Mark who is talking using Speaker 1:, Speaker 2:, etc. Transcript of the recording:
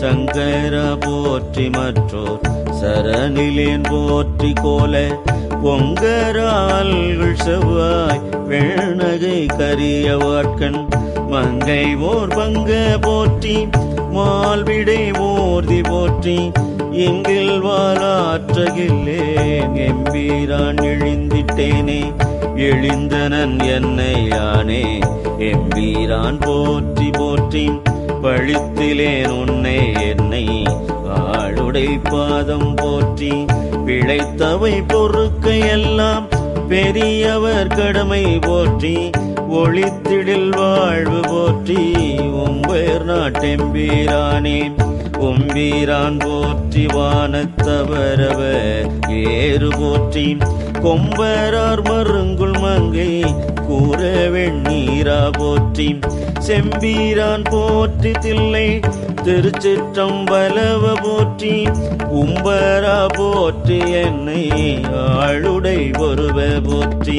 Speaker 1: சங்கர போற்றி மற்றோர் சரணிலேன் போற்றி கோல பொங்கரால்கள் செவ்வாய் வெண்ணகை கரிய வாட்கண் மங்கை ஓர் பங்க போற்றி மால்விடை ஓர்தி போற்றி எங்கில் வாராற்றகில்லேன் எம்பீரான் எழுந்திட்டேனே எழுந்தனன் என்னை யானே எம்பீரான் போற்றி போற்றி பழித்திலேன் உன்னை என்னை ஆளுடை பாதம் போற்றி பிழைத்தவை பொறுக்க எல்லாம் பெரியவர் கடமை போற்றி ஒளித்திடில் வாழ்வு போற்றி உம்பேர் நாட்டெம்பீரானே கொம்பீரான் போற்றி வானத்தவரவ ஏறு போற்றி கொம்பரார் மருங்குள் மங்கை கூற வெண்ணீரா போற்றி செம்பீரான் போற்றி தில்லை திருச்சிற்றம்பலவ போற்றி உம்பரா போற்றி என்னை ஆளுடை ஒருவ போற்றி